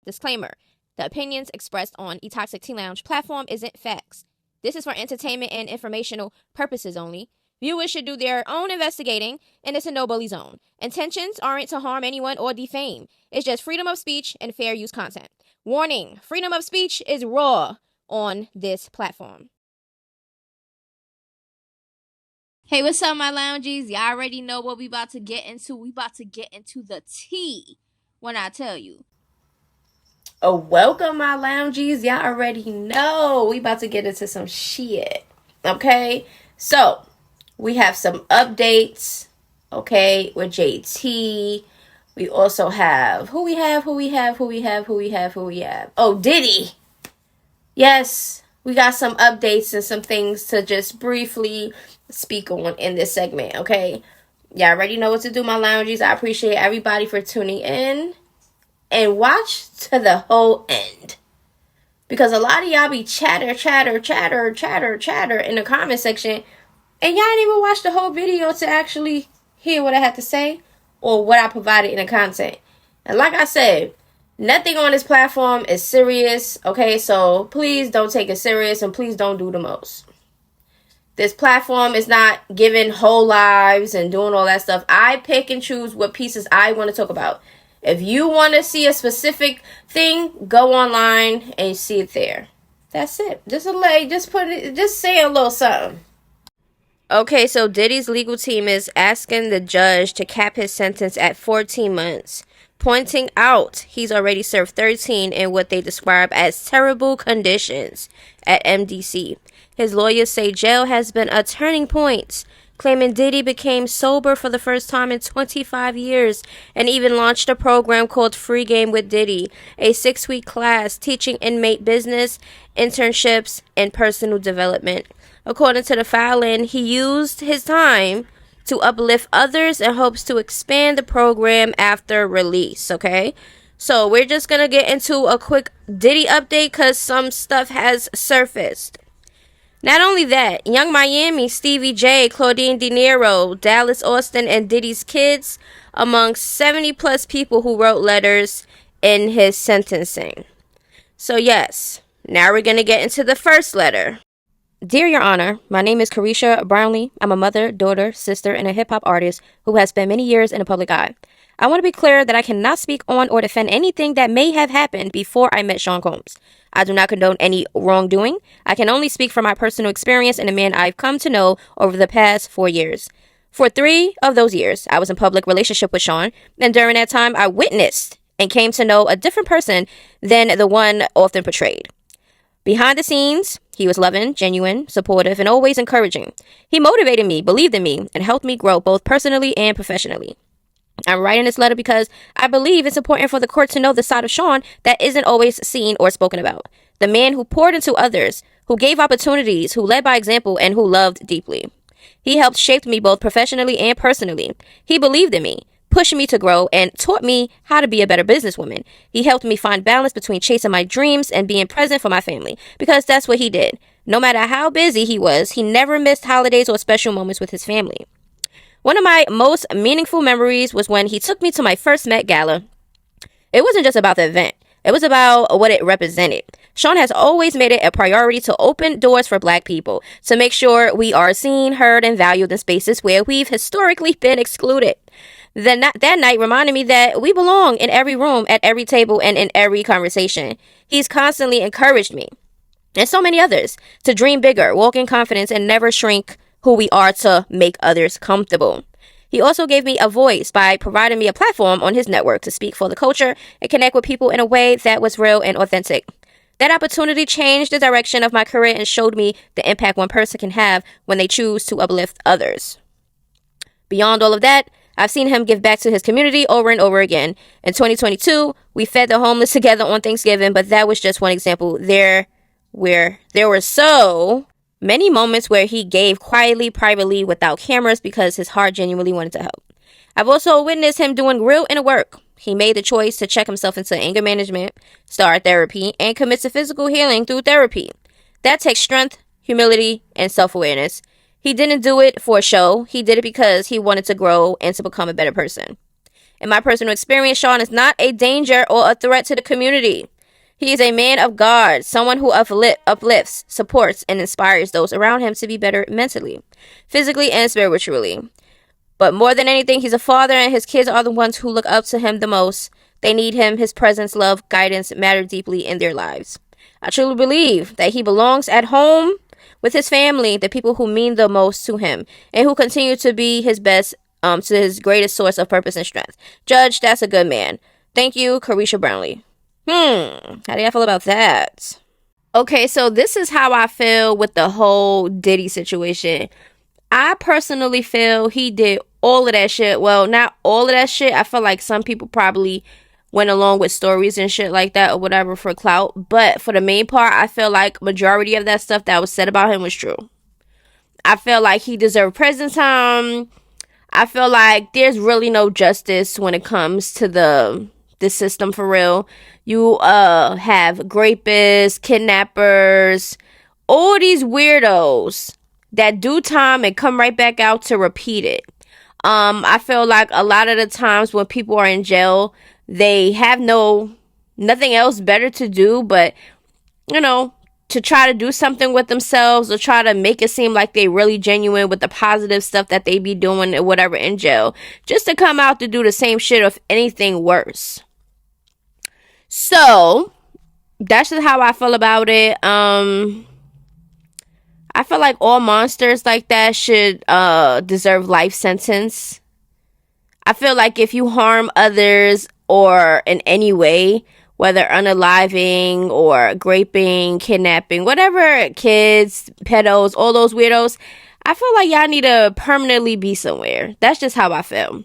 Disclaimer: the opinions expressed on eToxic Tea Lounge platform isn't facts. This is for entertainment and informational purposes only. Viewers should do their own investigating, and it's a no-bully zone. Intentions aren't to harm anyone or defame. It's just freedom of speech and fair use content. Warning: freedom of speech is raw on this platform. Hey, what's up, my loungies? Y'all already know what we about to get into. We about to get into the tea when I tell you. Oh, welcome, my loungies. Y'all already know we about to get into some shit. Okay? So, we have some updates, okay, with JT. We also have, who we have? Oh, Diddy. Yes, we got some updates and some things to just briefly speak on in this segment, okay? Y'all already know what to do, my loungies. I appreciate everybody for tuning in. And watch to the whole end. Because a lot of y'all be chatter in the comment section. And y'all didn't even watch the whole video to actually hear what I had to say. Or what I provided in the content. And like I said, nothing on this platform is serious. Okay, so please don't take it serious. And please don't do the most. This platform is not giving whole lives and doing all that stuff. I pick and choose what pieces I want to talk about. If you want to see a specific thing, go online and see it there. That's it. Just say a little something. Okay, so Diddy's legal team is asking the judge to cap his sentence at 14 months, pointing out he's already served 13 in what they describe as terrible conditions at MDC. His lawyers say jail has been a turning point, claiming Diddy became sober for the first time in 25 years and even launched a program called Free Game with Diddy, a 6-week class teaching inmate business, internships, and personal development. According to the filing, he used his time to uplift others and hopes to expand the program after release, okay? So we're just going to get into a quick Diddy update because some stuff has surfaced. Not only that, Young Miami, Stevie J, Claudine De Niro, Dallas Austin, and Diddy's kids, among 70 plus people who wrote letters in his sentencing. So yes, now we're going to get into the first letter. Dear Your Honor, my name is Carehsa Brownlee. I'm a mother, daughter, sister, and a hip-hop artist who has spent many years in the public eye. I want to be clear that I cannot speak on or defend anything that may have happened before I met Sean Combs. I do not condone any wrongdoing. I can only speak from my personal experience and the man I've come to know over the past 4 years. For 3 of those years, I was in public relationship with Sean, and during that time, I witnessed and came to know a different person than the one often portrayed. Behind the scenes, he was loving, genuine, supportive, and always encouraging. He motivated me, believed in me, and helped me grow both personally and professionally. I'm writing this letter because I believe it's important for the court to know the side of Sean that isn't always seen or spoken about. The man who poured into others, who gave opportunities, who led by example, and who loved deeply. He helped shape me both professionally and personally. He believed in me, pushed me to grow, and taught me how to be a better businesswoman. He helped me find balance between chasing my dreams and being present for my family, because that's what he did. No matter how busy he was, he never missed holidays or special moments with his family. One of my most meaningful memories was when he took me to my first Met Gala. It wasn't just about the event. It was about what it represented. Sean has always made it a priority to open doors for Black people, to make sure we are seen, heard, and valued in spaces where we've historically been excluded. That night reminded me that we belong in every room, at every table, and in every conversation. He's constantly encouraged me, and so many others, to dream bigger, walk in confidence, and never shrink who we are to make others comfortable. He also gave me a voice by providing me a platform on his network to speak for the culture and connect with people in a way that was real and authentic. That opportunity changed the direction of my career and showed me the impact one person can have when they choose to uplift others. Beyond all of that, I've seen him give back to his community over and over again. In 2022, we fed the homeless together on Thanksgiving, but that was just one example. There were so many moments where he gave quietly, privately, without cameras because his heart genuinely wanted to help. I've also witnessed him doing real inner work. He made the choice to check himself into anger management, start therapy, and commit to physical healing through therapy. That takes strength, humility, and self-awareness. He didn't do it for a show. He did it because he wanted to grow and to become a better person. In my personal experience, Sean is not a danger or a threat to the community. He is a man of God, someone who uplifts, supports, and inspires those around him to be better mentally, physically, and spiritually. But more than anything, he's a father, and his kids are the ones who look up to him the most. They need him. His presence, love, guidance matter deeply in their lives. I truly believe that he belongs at home with his family, the people who mean the most to him, and who continue to be his best, to his greatest source of purpose and strength. Judge, that's a good man. Thank you, Carisha Brownlee. How do you feel about that? Okay, so this is how I feel with the whole Diddy situation. I personally feel he did all of that shit. Well, not all of that shit. I feel like some people probably went along with stories and shit like that or whatever for clout. But for the main part, I feel like majority of that stuff that was said about him was true. I feel like he deserved prison time. I feel like there's really no justice when it comes to the system for real. You have rapists, kidnappers, all these weirdos that do time and come right back out to repeat it. I feel like a lot of the times when people are in jail, they have nothing else better to do but, to try to do something with themselves or try to make it seem like they really genuine with the positive stuff that they be doing or whatever in jail, just to come out to do the same shit, if anything worse. So that's just how I feel about it. I feel like all monsters like that should deserve life sentence. I feel like if you harm others or in any way, whether unaliving or raping, kidnapping, whatever, kids, pedos, all those weirdos, I feel like y'all need to permanently be somewhere. That's just how I feel.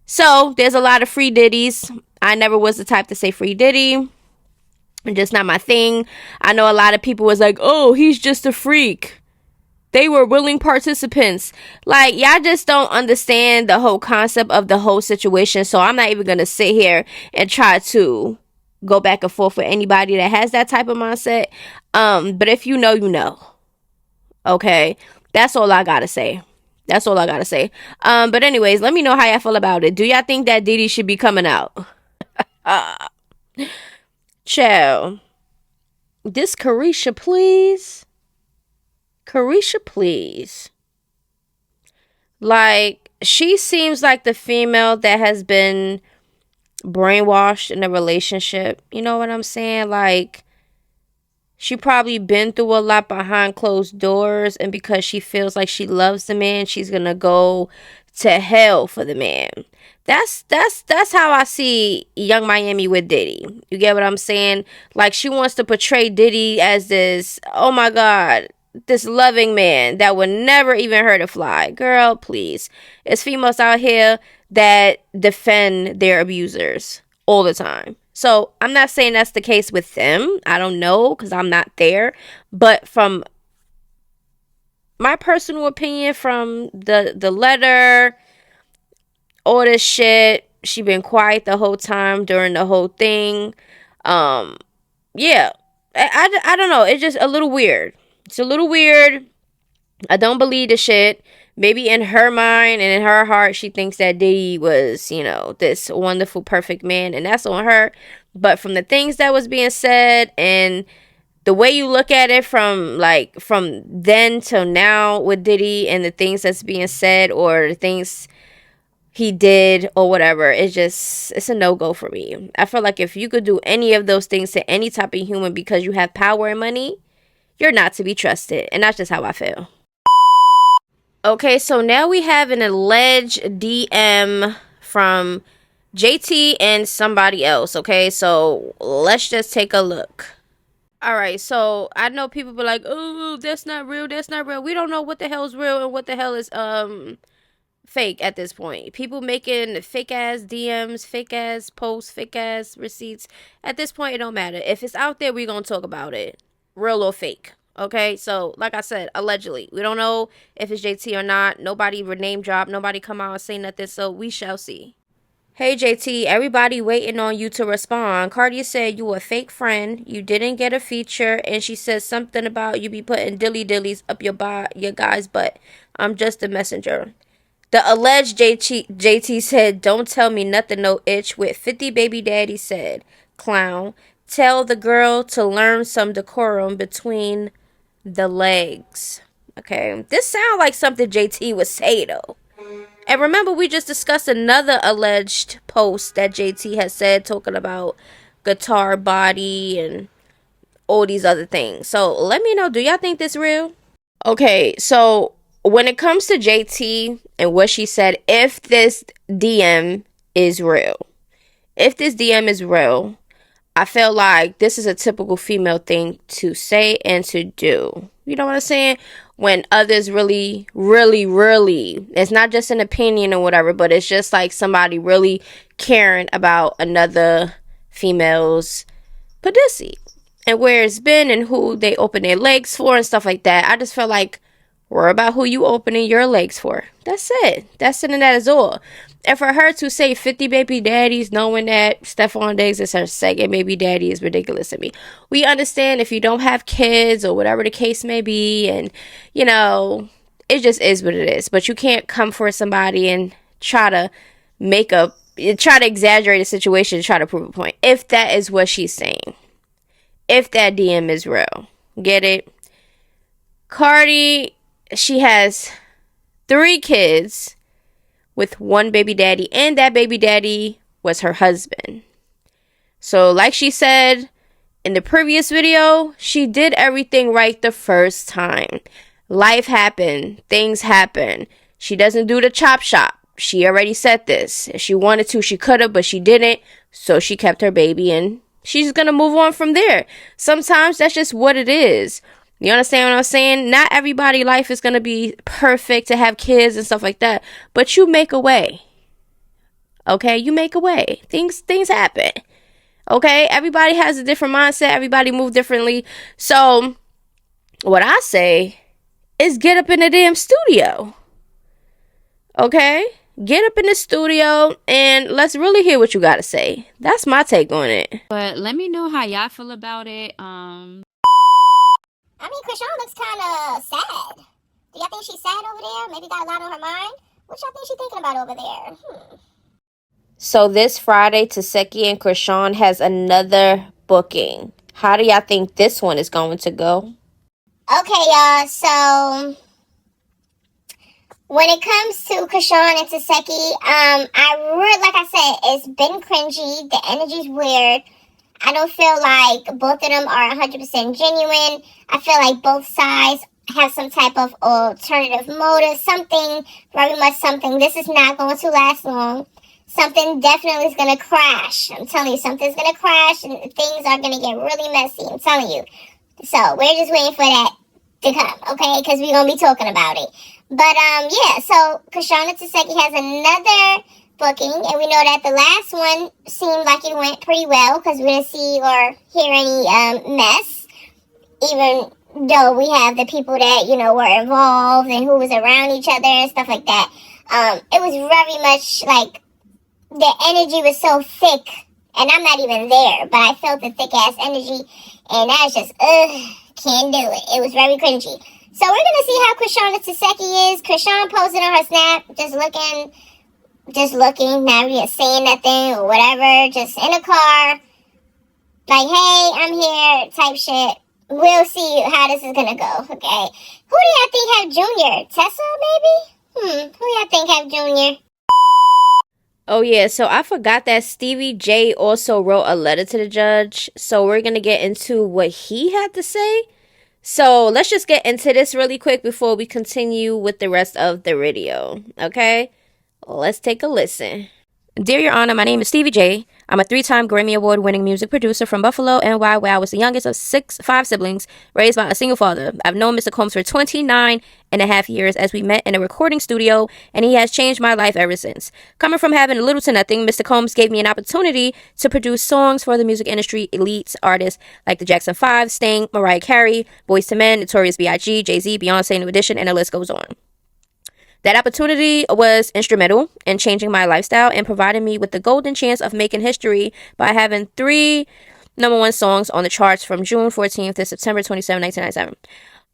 So there's a lot of free Diddies. I never was the type to say free Diddy. Just not my thing. I know a lot of people was like, oh, he's just a freak. They were willing participants. Like, y'all just don't understand the whole concept of the whole situation. So I'm not even going to sit here and try to go back and forth with anybody that has that type of mindset. But if you know, you know. Okay? That's all I got to say. That's all I got to say. But anyways, let me know how y'all feel about it. Do y'all think that Diddy should be coming out? Chill. This Carisha, please. Carisha, please. Like, she seems like the female that has been brainwashed in a relationship. You know what I'm saying? Like, she probably been through a lot behind closed doors, and because she feels like she loves the man, she's gonna go to hell for the man. That's how I see Young Miami with Diddy. You get what I'm saying? Like, she wants to portray Diddy as this, oh my God, this loving man that would never even hurt a fly. Girl, please. It's females out here that defend their abusers all the time. So I'm not saying that's the case with them. I don't know, because I'm not there. But from my personal opinion, from the letter, all this shit, she been quiet the whole time during the whole thing. Yeah. I don't know. It's just a little weird. It's a little weird. I don't believe the shit. Maybe in her mind and in her heart, she thinks that Diddy was, this wonderful, perfect man, and that's on her. But from the things that was being said and the way you look at it from then till now with Diddy and the things that's being said or the things he did or whatever, it's a no-go for me. I feel like if you could do any of those things to any type of human because you have power and money, you're not to be trusted. And that's just how I feel. Okay, so now we have an alleged DM from JT and somebody else. Okay, so let's just take a look. All right, so I know people be like, oh, that's not real. That's not real. We don't know what the hell is real and what the hell is fake at this point. People making fake ass DMs, fake ass posts, fake ass receipts. At this point, it don't matter. If it's out there, we're going to talk about it. Real or fake. Okay, so like I said, allegedly. We don't know if it's JT or not. Nobody name drop. Nobody come out and say nothing. So we shall see. Hey JT, everybody waiting on you to respond. Cardi said you a fake friend. You didn't get a feature. And she said something about you be putting dillies up your guy's butt. I'm just a messenger. The alleged JT said, "Don't tell me nothing, no itch," with 50 baby daddy said, "Clown, tell the girl to learn some decorum between the legs." Okay, this sounds like something JT would say though. And remember, we just discussed another alleged post that JT has said talking about guitar body and all these other things. So let me know, do y'all think this real? Okay, so when it comes to JT and what she said, if this DM is real, I feel like this is a typical female thing to say and to do. You know what I'm saying? When others really, it's not just an opinion or whatever, but it's just like somebody really caring about another female's pussy and where it's been and who they open their legs for and stuff like that. I just feel like worry about who you opening your legs for. That's it. That's it, and that is all. And for her to say 50 baby daddies, knowing that Stephon Diggs is her second baby daddy, is ridiculous to me. We understand if you don't have kids or whatever the case may be, and you know, it just is what it is. But you can't come for somebody and try to exaggerate a situation to try to prove a point. If that is what she's saying, if that DM is real, get it? Cardi, she has 3 kids with 1 baby daddy, and that baby daddy was her husband. So like she said in the previous video, she did everything right the first time. Life happened, things happen. She doesn't do the chop shop. She already said this. If she wanted to, she could have, but she didn't. So she kept her baby, and she's gonna move on from there. Sometimes that's just what it is. You understand what I'm saying? Not everybody's life is going to be perfect to have kids and stuff like that. But you make a way. Okay? You make a way. Things happen. Okay? Everybody has a different mindset. Everybody move differently. So, what I say is get up in the damn studio. Okay? Get up in the studio and let's really hear what you got to say. That's my take on it. But let me know how y'all feel about it. I mean, Chrisean looks kind of sad. Do y'all think she's sad over there? Maybe got a lot on her mind? What y'all think she's thinking about over there? So this Friday, Taseki and Chrisean has another booking. How do y'all think this one is going to go? Okay, y'all. So when it comes to Chrisean and Taseki, like I said, it's been cringy. The energy's weird. I don't feel like both of them are 100% genuine. I feel like both sides have some type of alternative motive, something, very much something. This is not going to last long. Something definitely is going to crash. I'm telling you, something's going to crash and things are going to get really messy. I'm telling you. So we're just waiting for that to come, okay? Because we're going to be talking about it. But, yeah, so Chrisean and Taseki has another booking, and we know that the last one seemed like it went pretty well because we didn't see or hear any mess, even though we have the people that, you know, were involved and who was around each other and stuff like that. It was very much like the energy was so thick, and I'm not even there, but I felt the thick-ass energy, and I was just, can't do it. It was very cringy. So we're going to see how Chrisean and Taseki is. Chrisean posted on her Snap, just looking, not even saying nothing or whatever, just in a car, like, hey, I'm here, type shit. We'll see how this is gonna go, okay? Who do y'all think have Junior? Tessa, maybe? Who y'all think have Junior? Oh, yeah, so I forgot that Stevie J also wrote a letter to the judge, so we're gonna get into what he had to say. So let's just get into this really quick before we continue with the rest of the video, okay? Let's take a listen. Dear Your Honor, my name is Stevie J. I'm a 3-time Grammy Award-winning music producer from Buffalo, NY, where I was the youngest of 5 siblings, raised by a single father. I've known Mr. Combs for 29 and a half years as we met in a recording studio, and he has changed my life ever since. Coming from having little to nothing, Mr. Combs gave me an opportunity to produce songs for the music industry elites, artists like the Jackson 5, Sting, Mariah Carey, Boyz II Men, Notorious B.I.G., Jay-Z, Beyonce, New Edition, and the list goes on. That opportunity was instrumental in changing my lifestyle and providing me with the golden chance of making history by having 3 #1 songs on the charts from June 14th to September 27, 1997.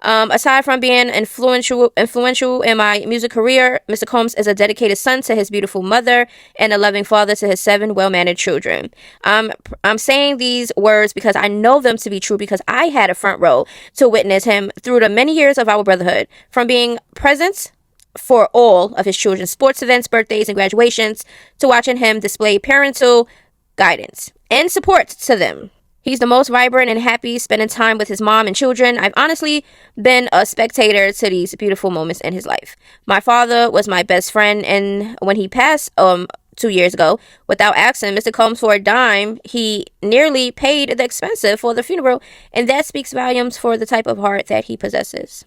Aside from being influential in my music career, Mr. Combs is a dedicated son to his beautiful mother and a loving father to his 7 well-mannered children. I'm saying these words because I know them to be true because I had a front row to witness him through the many years of our brotherhood, from being present for all of his children's sports events, birthdays, and graduations, to watching him display parental guidance and support to them. He's the most vibrant and happy spending time with his mom and children. I've honestly been a spectator to these beautiful moments in his life. My father was my best friend, and when he passed 2 years ago, without asking Mr. Combs for a dime, he nearly paid the expenses for the funeral, and that speaks volumes for the type of heart that he possesses.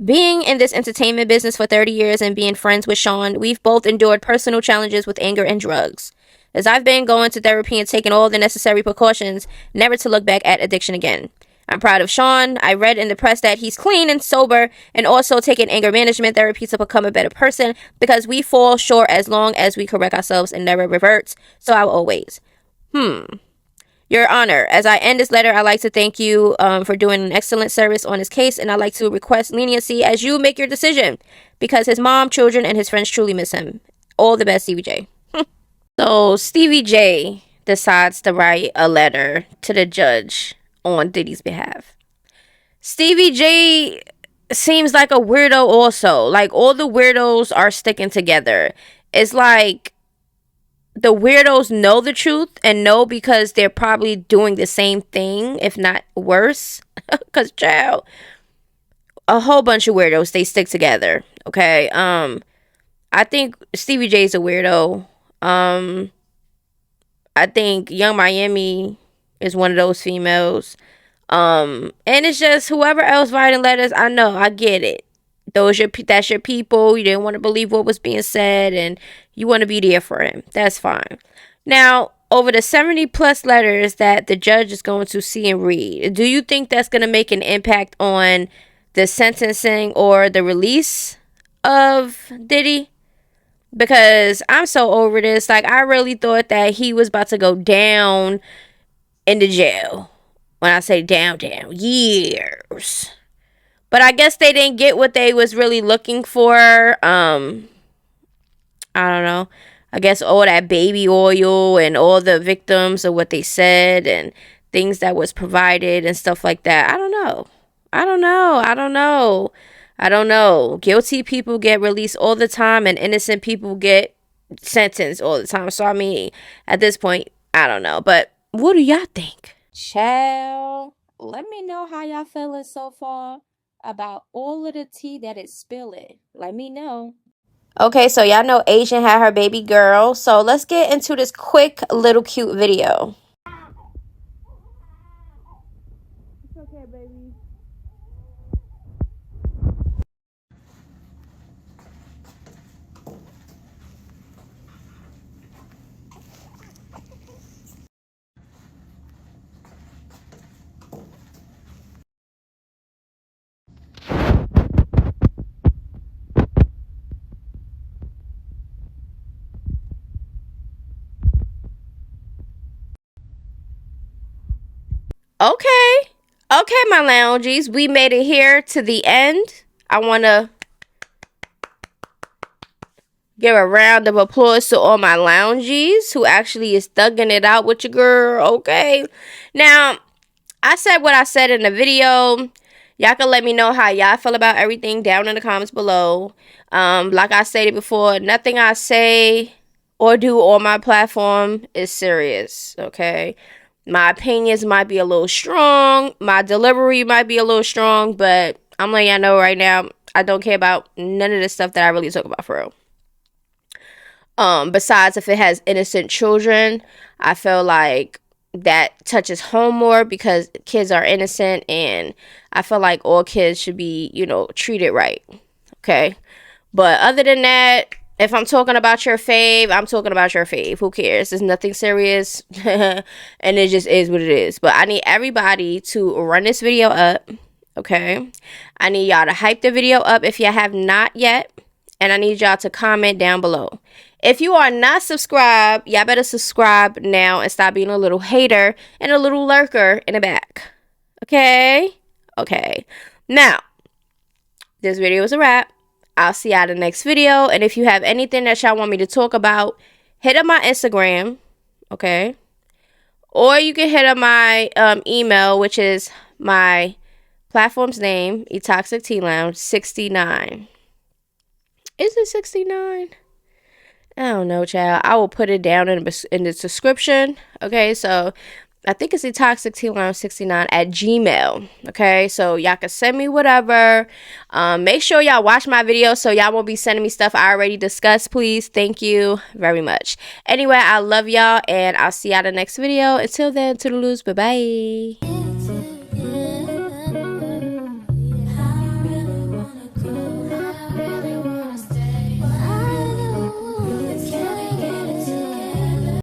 Being in this entertainment business for 30 years and being friends with Sean, we've both endured personal challenges with anger and drugs. As I've been going to therapy and taking all the necessary precautions, never to look back at addiction again. I'm proud of Sean. I read in the press that he's clean and sober and also taking anger management therapy to become a better person, because we fall short as long as we correct ourselves and never revert. So I'll always. Your Honor, as I end this letter, I'd like to thank you for doing an excellent service on this case, and I'd like to request leniency as you make your decision, because his mom, children, and his friends truly miss him. All the best, Stevie J. So Stevie J decides to write a letter to the judge on Diddy's behalf. Stevie J seems like a weirdo also. Like, all the weirdos are sticking together. It's like the weirdos know the truth and know because they're probably doing the same thing, if not worse. Because, child, a whole bunch of weirdos, they stick together. Okay. I think Stevie J's a weirdo. I think Young Miami is one of those females. And it's just whoever else writing letters, I know, I get it. That's your people. You didn't want to believe what was being said, and you want to be there for him. That's fine. Now, over the 70 plus letters that the judge is going to see and read, do you think that's going to make an impact on the sentencing or the release of Diddy? Because I'm so over this. Like, I really thought that he was about to go down in the jail. When I say down, years. But I guess they didn't get what they was really looking for. I don't know. I guess all that baby oil and all the victims of what they said and things that was provided and stuff like that. I don't know. Guilty people get released all the time and innocent people get sentenced all the time. So, I mean, at this point, I don't know. But what do y'all think? Child, let me know how y'all feeling so far about all of the tea that it's spilling. Let me know. Okay, so y'all know Asian had her baby girl. So let's get into this quick little cute video. It's okay, baby. Okay, my loungies. We made it here to the end. I want to give a round of applause to all my loungies who actually is thugging it out with your girl. Okay. Now, I said what I said in the video. Y'all can let me know how y'all feel about everything down in the comments below. Like I stated before, nothing I say or do on my platform is serious. Okay. My opinions might be a little strong. My delivery might be a little strong. But I'm letting y'all know right now, I don't care about none of the stuff that I really talk about for real. Besides, if it has innocent children, I feel like that touches home more because kids are innocent. And I feel like all kids should be, treated right. Okay. But other than that, if I'm talking about your fave, I'm talking about your fave. Who cares? It's nothing serious. And it just is what it is. But I need everybody to run this video up. Okay. I need y'all to hype the video up if you have not yet. And I need y'all to comment down below. If you are not subscribed, y'all better subscribe now and stop being a little hater and a little lurker in the back. Okay? Okay. Now, this video is a wrap. I'll see y'all in the next video. And if you have anything that y'all want me to talk about, hit up my Instagram. Okay. Or you can hit up my email, which is my platform's name, eToxic Tea Lounge 69. Is it 69? I don't know, child. I will put it down in the description. Okay, so I think it's eToxic Tea Lounge 69 at Gmail. Okay, so y'all can send me whatever. Make sure y'all watch my video so y'all won't be sending me stuff I already discussed, please. Thank you very much. Anyway, I love y'all, and I'll see y'all in the next video. Until then, toodaloos. Bye-bye.